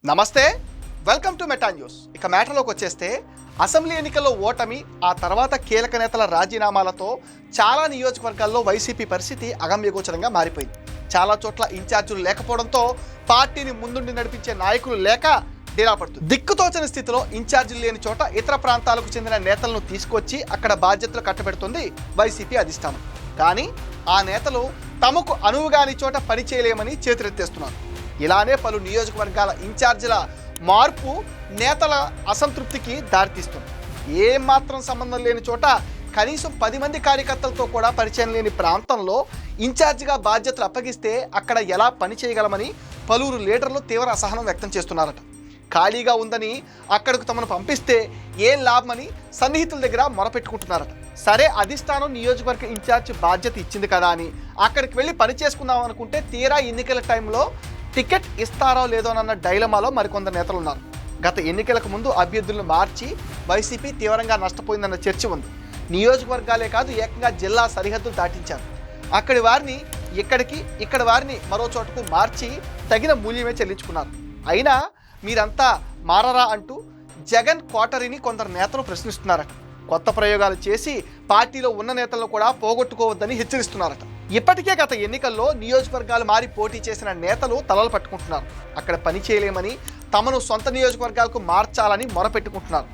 నమస్తే, welcome to meta news. ఇక మ్యాటర్లోకి వచ్చేస్తే అసెంబ్లీ ఎన్నికల్లో ఓటమి, ఆ తర్వాత కీలక నేతల రాజీనామాలతో చాలా నియోజకవర్గాల్లో వైసీపీ పరిస్థితి అగమ్యగోచరంగా మారిపోయింది. చాలా చోట్ల ఇన్ఛార్జీలు లేకపోవడంతో పార్టీని ముందుండి నడిపించే నాయకులు లేక డీలా పడుతుంది. దిక్కుతోచని స్థితిలో ఇన్ఛార్జీలు లేని చోట ఇతర ప్రాంతాలకు చెందిన నేతలను తీసుకొచ్చి అక్కడ బాధ్యతలు కట్టబెడుతుంది వైసీపీ అధిష్టానం. కానీ ఆ నేతలు తమకు అనువుగాని చోట పని చేయలేమని చేతులెత్తేస్తున్నారు. ఇలానే పలు నియోజకవర్గాల ఇన్ఛార్జీల మార్పు నేతల అసంతృప్తికి దారితీస్తుంది. ఏమాత్రం సంబంధం లేని చోట కనీసం 10 మంది కార్యకర్తలతో కూడా పరిచయం లేని ప్రాంతంలో ఇన్ఛార్జిగా బాధ్యతలు అప్పగిస్తే అక్కడ ఎలా పని చేయగలమని పలువురు లీడర్లు తీవ్ర అసహనం వ్యక్తం చేస్తున్నారట. ఖాళీగా ఉందని అక్కడికి తమను పంపిస్తే ఏం లాభమని సన్నిహితుల దగ్గర మొరపెట్టుకుంటున్నారట. సరే, అధిష్టానం నియోజకవర్గ ఇన్ఛార్జ్ బాధ్యత ఇచ్చింది కదా అని అక్కడికి వెళ్ళి పని చేసుకుందాం అనుకుంటే తీరా ఎన్నికల టైంలో టికెట్ ఇస్తారో లేదోనన్న డైలమాలో మరికొందరు నేతలు ఉన్నారు. గత ఎన్నికలకు ముందు అభ్యర్థులను మార్చి వైసీపీ తీవ్రంగా నష్టపోయిందన్న చర్చ ఉంది. నియోజకవర్గాలే కాదు, ఏకంగా జిల్లా సరిహద్దులు దాటించారు. అక్కడి వారిని ఇక్కడ వారిని మరో చోటకు మార్చి తగిన మూల్యమే చెల్లించుకున్నారు. అయినా మీరంతా మారరా అంటూ జగన్ కోటరీని కొందరు నేతలు ప్రశ్నిస్తున్నారట. కొత్త ప్రయోగాలు చేసి పార్టీలో ఉన్న నేతలను కూడా పోగొట్టుకోవద్దని హెచ్చరిస్తున్నారట. ఇప్పటికే గత ఎన్నికల్లో నియోజకవర్గాలు మారి పోటీ చేసిన నేతలు తలలు పట్టుకుంటున్నారు. అక్కడ పని చేయలేమని తమను సొంత నియోజకవర్గాలకు మార్చాలని మొరపెట్టుకుంటున్నారు.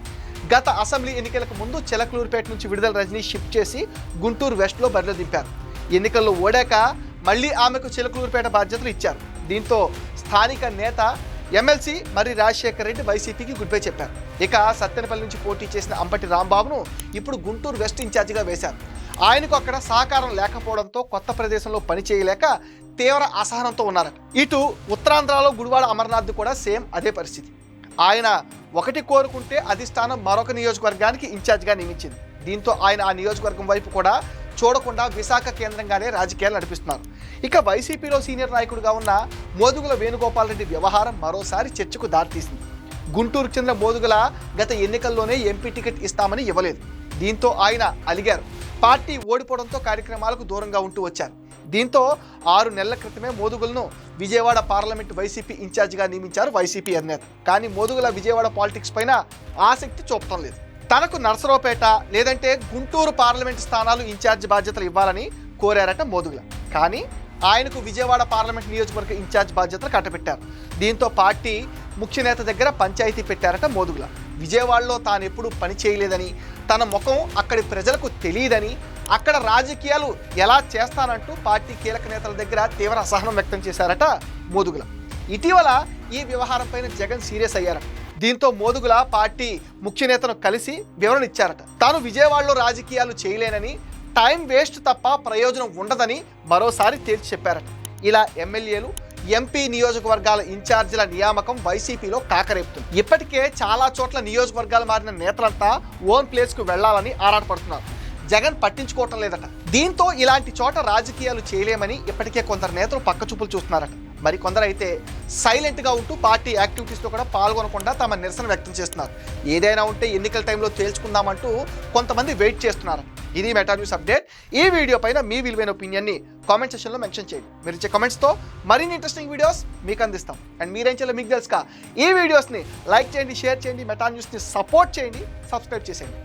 గత అసెంబ్లీ ఎన్నికలకు ముందు చిలకలూరుపేట నుంచి విడుదల రజనీ షిఫ్ట్ చేసి గుంటూరు వెస్ట్లో బరిలో దింపారు. ఎన్నికల్లో ఓడాక మళ్లీ ఆమెకు చిలకలూరుపేట బాధ్యతలు ఇచ్చారు. దీంతో స్థానిక నేత ఎమ్మెల్సీ మర్రి రాజశేఖర్ రెడ్డి వైసీపీకి గుడ్ బై చెప్పారు. ఇక సత్తెనపల్లి నుంచి పోటీ చేసిన అంబటి రాంబాబును ఇప్పుడు గుంటూరు వెస్ట్ ఇన్ఛార్జిగా వేశారు. ఆయనకు అక్కడ సహకారం లేకపోవడంతో కొత్త ప్రదేశంలో పని చేయలేక తీవ్ర అసహనంతో ఉన్నారట. ఇటు ఉత్తరాంధ్రలో గుడివాడ అమర్నాథ్ కూడా సేమ్ అదే పరిస్థితి. ఆయన ఒకటి కోరుకుంటే అధిష్టానం మరొక నియోజకవర్గానికి ఇన్ఛార్జిగా నియమించింది. దీంతో ఆయన ఆ నియోజకవర్గం వైపు కూడా చూడకుండా విశాఖ కేంద్రంగానే రాజకీయాలు నడిపిస్తున్నారు. ఇక వైసీపీలో సీనియర్ నాయకుడిగా ఉన్న మోదుగుల వేణుగోపాల్ రెడ్డి వ్యవహారం మరోసారి చర్చకు దారితీసింది. గుంటూరుకు చెందిన మోదుగుల గత ఎన్నికల్లోనే ఎంపీ టికెట్ ఇస్తామని ఇవ్వలేదు. దీంతో ఆయన అలిగారు. పార్టీ ఓడిపోవడంతో కార్యక్రమాలకు దూరంగా ఉంటూ వచ్చారు. దీంతో 6 నెలల క్రితమే మోదుగులను విజయవాడ పార్లమెంట్ వైసీపీ ఇన్ఛార్జిగా నియమించారు వైసీపీ అధినేత. కానీ మోదుగుల విజయవాడ పాలిటిక్స్ పైన ఆసక్తి చూపటం లేదు. తనకు నర్సరావుపేట లేదంటే గుంటూరు పార్లమెంట్ స్థానాలు ఇన్ఛార్జ్ బాధ్యతలు ఇవ్వాలని కోరారట మోదుగుల. కానీ ఆయనకు విజయవాడ పార్లమెంట్ నియోజకవర్గ ఇన్ఛార్జ్ బాధ్యతలు కట్టబెట్టారు. దీంతో పార్టీ ముఖ్య నేత దగ్గర పంచాయతీ పెట్టారట మోదుగుల. విజయవాడలో తాను ఎప్పుడూ పని చేయలేదని, తన ముఖం అక్కడి ప్రజలకు తెలియదని, అక్కడ రాజకీయాలు ఎలా చేస్తానంటూ పార్టీ కీలక నేతల దగ్గర తీవ్ర అసహనం వ్యక్తం చేశారట మోదుగుల. ఇటీవల ఈ వ్యవహారంపైన జగన్ సీరియస్ అయ్యారట. దీంతో మోదుగుల పార్టీ ముఖ్య నేతను కలిసి వివరణ ఇచ్చారట. తాను విజయవాడలో రాజకీయాలు చేయలేనని, టైం వేస్ట్ తప్ప ప్రయోజనం ఉండదని మరోసారి తేల్చి చెప్పారట. ఇలా ఎమ్మెల్యేలు, ఎంపీ నియోజకవర్గాల ఇన్ఛార్జీల నియామకం వైసీపీలో కాకరేపుతుంది. ఇప్పటికే చాలా చోట్ల నియోజకవర్గాలు మారిన నేతలంతా ఓన్ ప్లేస్కు వెళ్లాలని ఆరాటపడుతున్నారు. జగన్ పట్టించుకోవటం లేదట. దీంతో ఇలాంటి చోట రాజకీయాలు చేయలేమని ఇప్పటికే కొందరు నేతలు పక్కచూపులు చూస్తున్నారట. మరి కొందరు అయితే సైలెంట్గా ఉంటూ పార్టీ యాక్టివిటీస్లో కూడా పాల్గొనకుండా తమ నిరసన వ్యక్తం చేస్తున్నారు. ఏదైనా ఉంటే ఎన్నికల టైంలో తేల్చుకుందామంటూ కొంతమంది వెయిట్ చేస్తున్నారు. ఇది మెటా న్యూస్ అప్డేట్. ఈ వీడియో పైన మీ విలువైన ఒపీనియన్ని కామెంట్ సెక్షన్లో మెన్షన్ చేయండి. మీరు ఇచ్చే కామెంట్స్తో మరిన్ని ఇంట్రెస్టింగ్ వీడియోస్ మీకు అందిస్తాం. అండ్ మీరేం చేయాలో మీకు తెలుసుగా ఈ వీడియోస్ని లైక్ చేయండి, షేర్ చేయండి, మెటా న్యూస్ని సపోర్ట్ చేయండి, సబ్స్క్రైబ్ చేసేయండి.